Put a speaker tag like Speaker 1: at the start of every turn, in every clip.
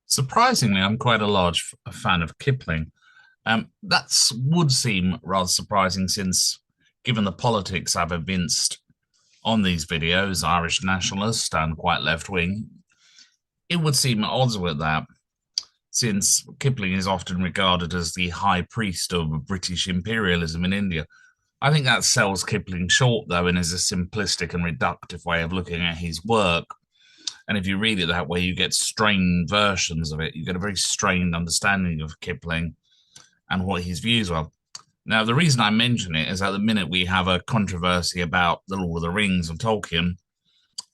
Speaker 1: Surprisingly, I'm quite a large fan of Kipling. That would seem rather surprising since, given the politics I've evinced on these videos, Irish nationalist and quite left wing, it would seem at odds with that, since Kipling is often regarded as the high priest of British imperialism in India. I think that sells Kipling short, though, and is a simplistic and reductive way of looking at his work. And if you read it that way, you get strained versions of it. You get a very strained understanding of Kipling and what his views are. Now, the reason I mention it is at the minute we have a controversy about The Lord of the Rings and Tolkien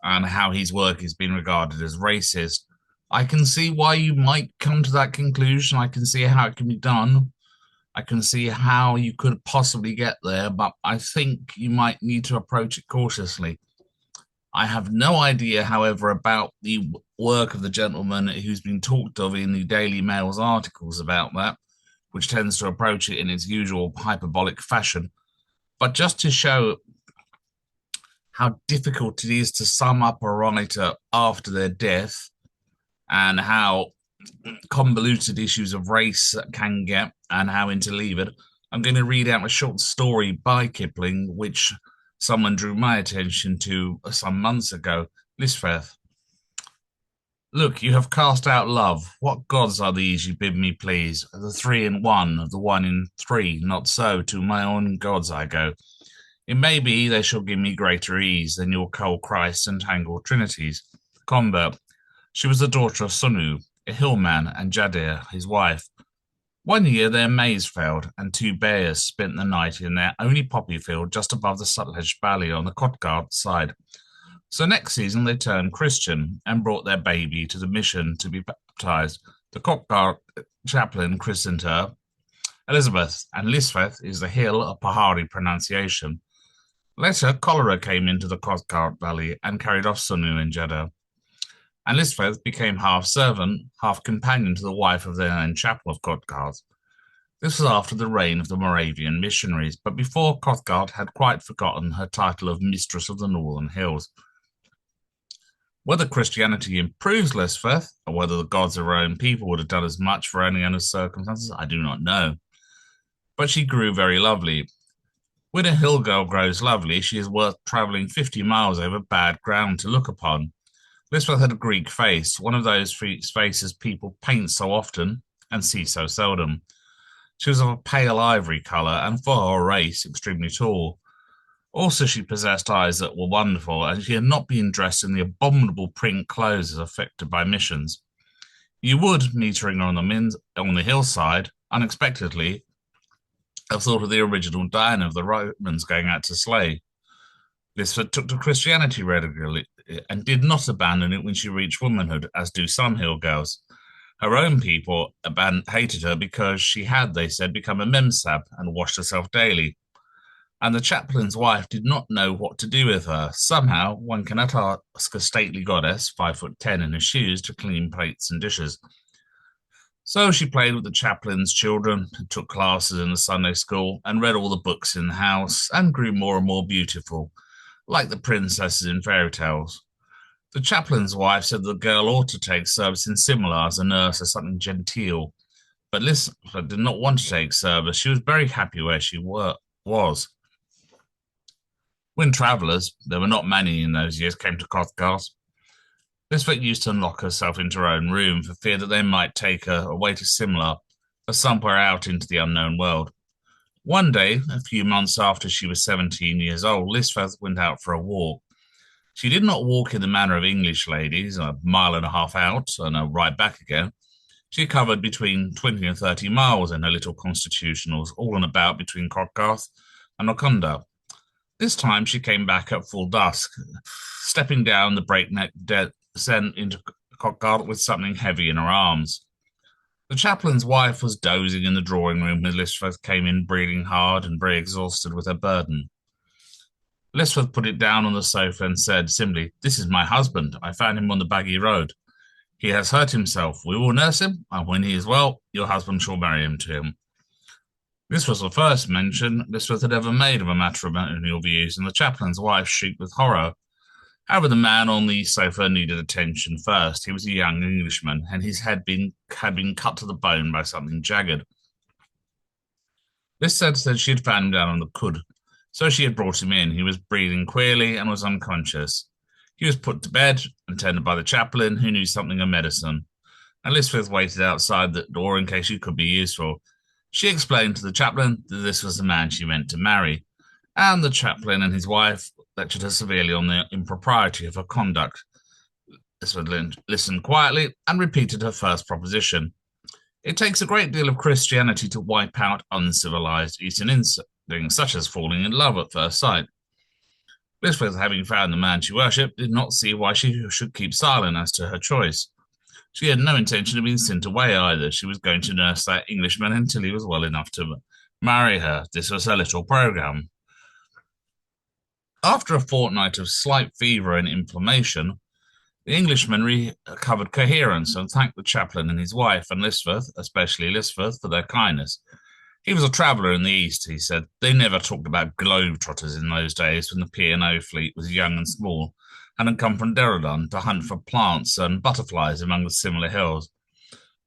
Speaker 1: and how his work is being regarded as racist. I can see why you might come to that conclusion. I can see how it can be done. I can see how you could possibly get there, but I think you might need to approach it cautiously. I have no idea, however, about the work of the gentleman who's been talked of in the Daily Mail's articles about that, which tends to approach it in its usual hyperbolic fashion. But just to show how difficult it is to sum up a writer after their death and how convoluted issues of race can get and how interleaved, I'm going to read out a short story by Kipling, which someone drew my attention to some months ago. Lispeth. Look, you have cast out love. What gods are these you bid me please? The three in one, the one in three. Not so, to my own gods I go. It may be they shall give me greater ease than your cold Christ and tangled trinities. Convert. She was the daughter of Sunu, a hillman, and Jadir, his wife. One year their maize failed, and two bears spent the night in their only poppy field just above the Sutlej Valley on the Kotgard side. So next season they turned Christian and brought their baby to the mission to be baptized. The Kotgard chaplain christened her Elizabeth, and Lispeth is the hill of Pahari pronunciation. Later, cholera came into the Kotgard Valley and carried off Sunu and Jeddah. And Lispeth became half servant, half companion to the wife of the then chapel of Kotgard. This was after the reign of the Moravian missionaries, but before Kotgard had quite forgotten her title of Mistress of the Northern Hills. Whether Christianity improves Lispeth, or whether the gods of her own people would have done as much for any other circumstances, I do not know. But she grew very lovely. When a hill girl grows lovely, she is worth travelling 50 miles over bad ground to look upon. Lispeth had a Greek face, one of those faces people paint so often and see so seldom. She was of a pale ivory colour and, for her race, extremely tall. Also, she possessed eyes that were wonderful, and she had not been dressed in the abominable print clothes affected by missions. You would, meeting her on the hillside, unexpectedly, have thought of the original Diana of the Romans going out to slay. Lispeth took to Christianity regularly and did not abandon it when she reached womanhood, as do some hill girls. Her own people hated her because she had, they said, become a memsab and washed herself daily. And the chaplain's wife did not know what to do with her. Somehow, one cannot ask a stately goddess, 5'10" in her shoes, to clean plates and dishes. So she played with the chaplain's children, took classes in the Sunday school, and read all the books in the house, and grew more and more beautiful, like the princesses in fairy tales. The chaplain's wife said the girl ought to take service in Simla as a nurse or something genteel, but Lispeth did not want to take service. She was very happy where she was. When travellers, there were not many in those years, came to Kotgard, Lispeth used to lock herself into her own room for fear that they might take her away to Simla or somewhere out into the unknown world. One day, a few months after she was 17 years old, Lispeth went out for a walk. She did not walk in the manner of English ladies, a mile and a half out and a ride back again. She covered between 20 and 30 miles in her little constitutionals, all and about between Kotgard and Okunda. This time she came back at full dusk, stepping down the breakneck descent into Kotgard with something heavy in her arms. The chaplain's wife was dozing in the drawing room when Lispeth came in, breathing hard and very exhausted with her burden. Lispeth put it down on the sofa and said simply, "This is my husband. I found him on the Baggy Road. He has hurt himself. We will nurse him, and when he is well, your husband shall marry him to him." This was the first mention Lispeth had ever made of a matrimonial views, and the chaplain's wife shrieked with horror. However, the man on the sofa needed attention first. He was a young Englishman, and his head had been cut to the bone by something jagged. This said she had found him down on the khud, so she had brought him in. He was breathing queerly and was unconscious. He was put to bed and tended by the chaplain, who knew something of medicine, and Lispeth waited outside the door in case she could be useful. She explained to the chaplain that this was the man she meant to marry, and the chaplain and his wife lectured her severely on the impropriety of her conduct. Lispeth listened quietly and repeated her first proposition. It takes a great deal of Christianity to wipe out uncivilized Eastern instincts, such as falling in love at first sight. Lispeth, having found the man she worshipped, did not see why she should keep silent as to her choice. She had no intention of being sent away either. She was going to nurse that Englishman until he was well enough to marry her. This was her little programme. After a fortnight of slight fever and inflammation, the Englishman recovered coherence and thanked the chaplain and his wife and Lispeth, especially Lispeth, for their kindness. He was a traveller in the East, he said. They never talked about globetrotters in those days when the P&O fleet was young and small and had come from Derridon to hunt for plants and butterflies among the Simla hills.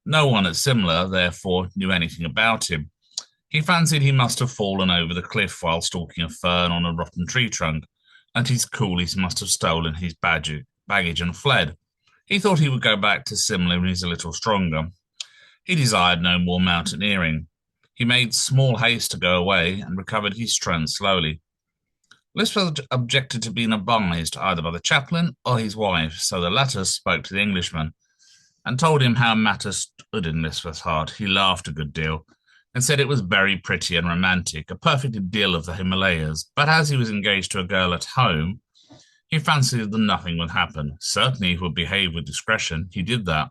Speaker 1: No one at Simla, therefore, knew anything about him. He fancied he must have fallen over the cliff while stalking a fern on a rotten tree trunk, and his coolies must have stolen his baggage and fled. He thought he would go back to Simla when he was a little stronger. He desired no more mountaineering. He made small haste to go away and recovered his strength slowly. Lispeth objected to being advised either by the chaplain or his wife, so the latter spoke to the Englishman and told him how matters stood in Lispeth's heart. He laughed a good deal and said it was very pretty and romantic, a perfect idyll of the Himalayas, but as he was engaged to a girl at home, he fancied that nothing would happen. Certainly he would behave with discretion. He did that.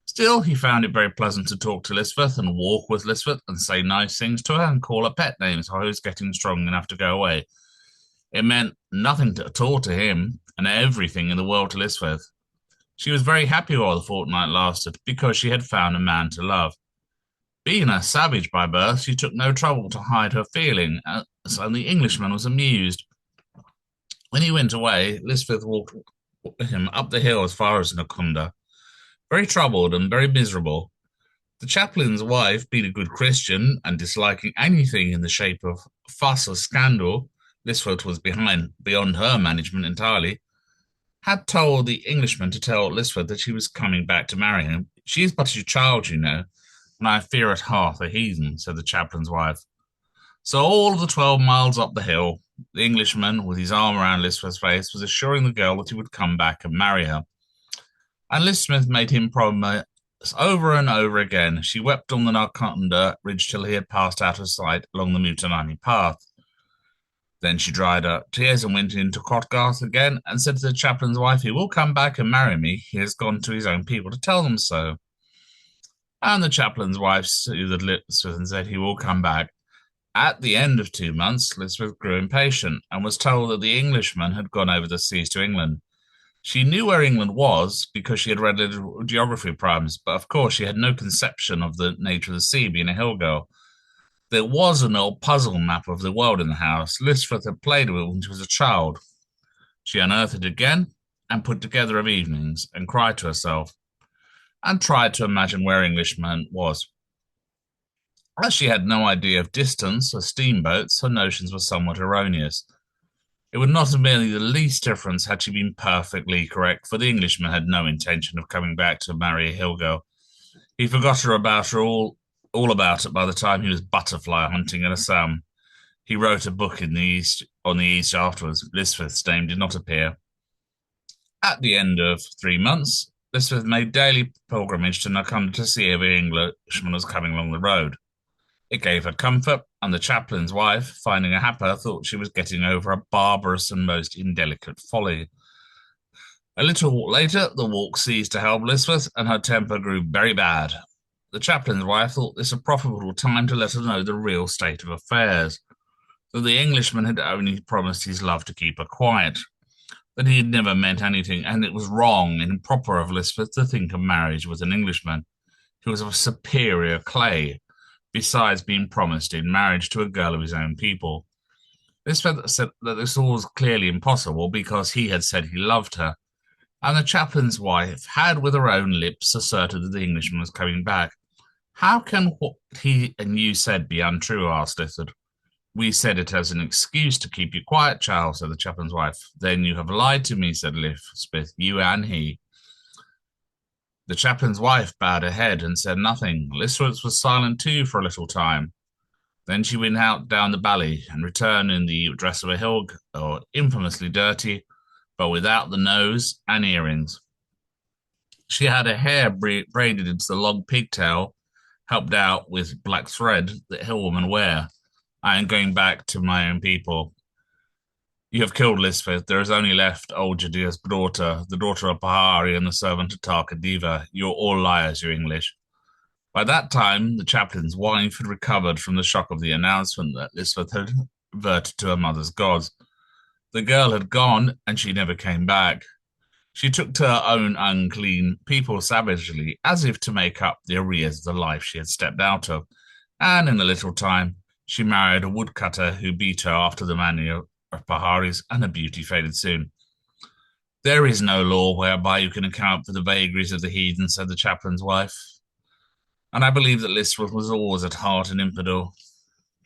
Speaker 1: Still, he found it very pleasant to talk to Lispeth and walk with Lispeth and say nice things to her and call her pet names while he was getting strong enough to go away. It meant nothing at all to him and everything in the world to Lispeth. She was very happy while the fortnight lasted because she had found a man to love. Being a savage by birth, she took no trouble to hide her feeling, so the Englishman was amused. When he went away, Lispeth walked with him up the hill as far as Nakunda, very troubled and very miserable. The chaplain's wife, being a good Christian and disliking anything in the shape of fuss or scandal, Lispeth was beyond her management entirely, had told the Englishman to tell Lispeth that she was coming back to marry him. She is but a child, you know, and I fear at heart a heathen, said the chaplain's wife. So all of the 12 miles up the hill, the Englishman, with his arm around Lispeth's face, was assuring the girl that he would come back and marry her. And Lispeth made him promise over and over again. She wept on the Nakunda ridge till he had passed out of sight along the Mutanani path. Then she dried her tears and went into Kotgarth again and said to the chaplain's wife, he will come back and marry me. He has gone to his own people to tell them so. And the chaplain's wife soothed Lispeth and said, he will come back. At the end of 2 months, Lispeth grew impatient and was told that the Englishman had gone over the seas to England. She knew where England was because she had read little geography primes, but of course she had no conception of the nature of the sea, being a hill girl. There was an old puzzle map of the world in the house. Lispeth had played with it when she was a child. She unearthed it again and put together of evenings and cried to herself and tried to imagine where Englishman was. As she had no idea of distance or steamboats, her notions were somewhat erroneous. It would not have made the least difference had she been perfectly correct, for the Englishman had no intention of coming back to marry a hill girl. He forgot all about it by the time he was butterfly hunting in Assam. He wrote a book on the East afterwards. Lispeth's name did not appear. At the end of 3 months, Lispeth made daily pilgrimage to Nakunda to see if the Englishman was coming along the road. It gave her comfort, and the chaplain's wife, finding her happy, thought she was getting over a barbarous and most indelicate folly. A little later, the walk ceased to help Lispeth, and her temper grew very bad. The chaplain's wife thought this a profitable time to let her know the real state of affairs, that the Englishman had only promised his love to keep her quiet, that he had never meant anything, and it was wrong and improper of Lispeth to think of marriage with an Englishman who was of a superior clay, besides being promised in marriage to a girl of his own people. Lispeth said that this was clearly impossible because he had said he loved her, and the chaplain's wife had with her own lips asserted that the Englishman was coming back. How can what he and you said be untrue? Asked Lispeth. We said it as an excuse to keep you quiet, child, said the chaplain's wife. Then you have lied to me, said Lispeth, you and he. The chaplain's wife bowed her head and said nothing. Lispeth was silent too for a little time. Then she went out down the valley and returned in the dress of a hill girl, infamously dirty, but without the nose and earrings. She had her hair braided into the long pigtail, helped out with black thread that hillwomen wear. I am going back to my own people. You have killed Lispeth. There is only left old Judea's daughter, the daughter of Pahari and the servant of Tarkadiva. You're all liars, you English. By that time, the chaplain's wife had recovered from the shock of the announcement that Lispeth had reverted to her mother's gods. The girl had gone, and she never came back. She took to her own unclean people savagely, as if to make up the arrears of the life she had stepped out of, and in a little time she married a woodcutter who beat her after the manner of Paharis, and her beauty faded soon. There is no law whereby you can account for the vagaries of the heathen, said the chaplain's wife, and I believe that Lispeth was always at heart an infidel.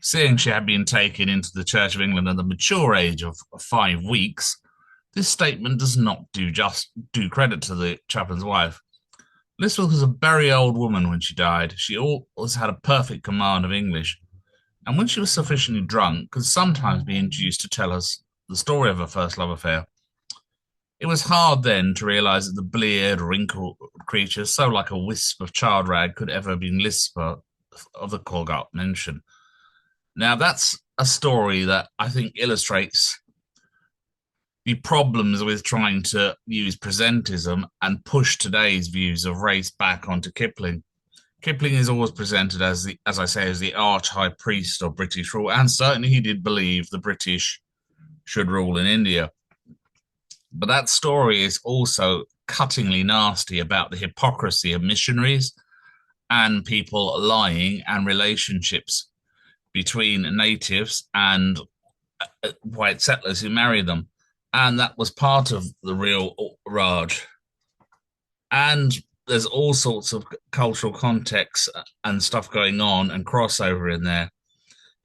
Speaker 1: Seeing she had been taken into the Church of England at the mature age of 5 weeks, this statement does not do credit to the chaplain's wife. Lispeth was a very old woman when she died. She always had a perfect command of English, and when she was sufficiently drunk, could sometimes be induced to tell us the story of her first love affair. It was hard then to realise that the bleared, wrinkled creature, so like a wisp of child rag, could ever have been Lispeth of the Colgate mention. Now, that's a story that I think illustrates the problems with trying to use presentism and push today's views of race back onto Kipling. Kipling is always presented as the arch high priest of British rule, and certainly he did believe the British should rule in India. But that story is also cuttingly nasty about the hypocrisy of missionaries and people lying, and relationships between natives and white settlers who marry them. And that was part of the real Raj. And there's all sorts of cultural context and stuff going on and crossover in there.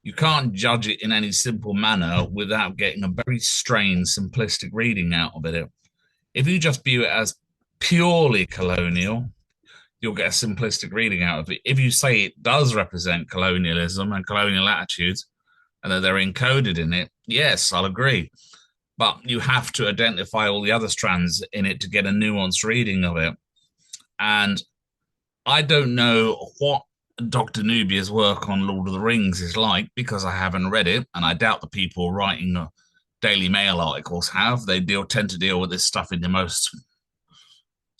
Speaker 1: You can't judge it in any simple manner without getting a very strained, simplistic reading out of it. If you just view it as purely colonial, you'll get a simplistic reading out of it. If you say it does represent colonialism and colonial attitudes and that they're encoded in it, yes, I'll agree. But you have to identify all the other strands in it to get a nuanced reading of it. And I don't know what Dr. Nubia's work on Lord of the Rings is like, because I haven't read it, and I doubt the people writing Daily Mail articles have. They tend to deal with this stuff in the most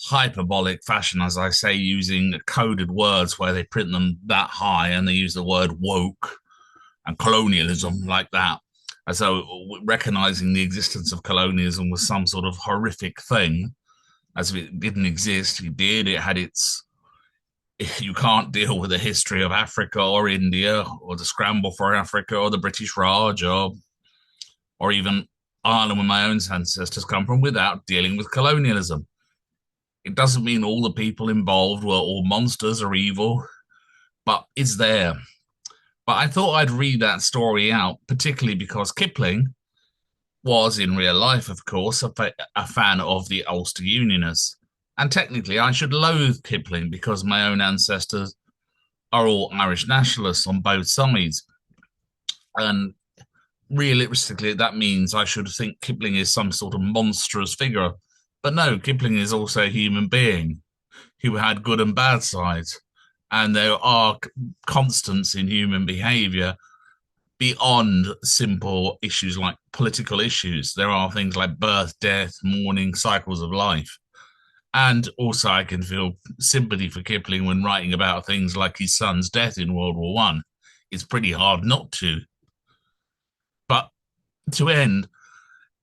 Speaker 1: hyperbolic fashion, as I say, using coded words where they print them that high, and they use the word woke and colonialism like that, as though recognizing the existence of colonialism was some sort of horrific thing, as if it didn't exist. It did. It had its... You can't deal with the history of Africa or India or the scramble for Africa or the British Raj or even Ireland, where my own ancestors come from, without dealing with colonialism. It doesn't mean all the people involved were all monsters or evil, but it's there. But I thought I'd read that story out, particularly because Kipling was, in real life, of course, a fan of the Ulster Unionists. And technically, I should loathe Kipling because my own ancestors are all Irish nationalists on both sides. And realistically, that means I should think Kipling is some sort of monstrous figure. But no, Kipling is also a human being who had good and bad sides. And there are constants in human behavior beyond simple issues like political issues. There are things like birth, death, mourning, cycles of life. And also I can feel sympathy for Kipling when writing about things like his son's death in World War I. It's pretty hard not to. But to end,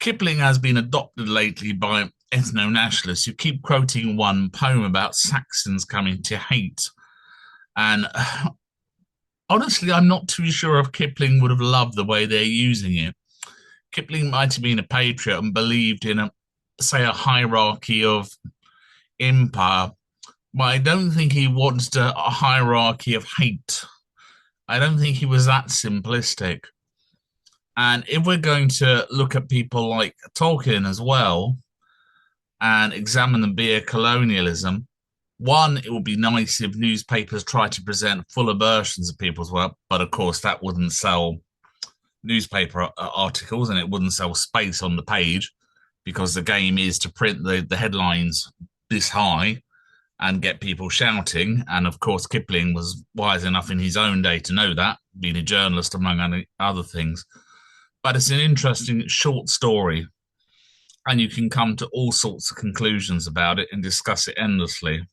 Speaker 1: Kipling has been adopted lately by ethno-nationalists who keep quoting one poem about Saxons coming to hate. And honestly, I'm not too sure if Kipling would have loved the way they're using it. Kipling might have been a patriot and believed in say, a hierarchy of empire, but I don't think he wanted a hierarchy of hate. I don't think he was that simplistic. And if we're going to look at people like Tolkien as well and examine the beer colonialism, one, it would be nice if newspapers tried to present fuller versions of people's work, but of course that wouldn't sell newspaper articles and it wouldn't sell space on the page because the game is to print the headlines this high and get people shouting. And of course, Kipling was wise enough in his own day to know that, being a journalist, among other things. But it's an interesting short story, and you can come to all sorts of conclusions about it and discuss it endlessly.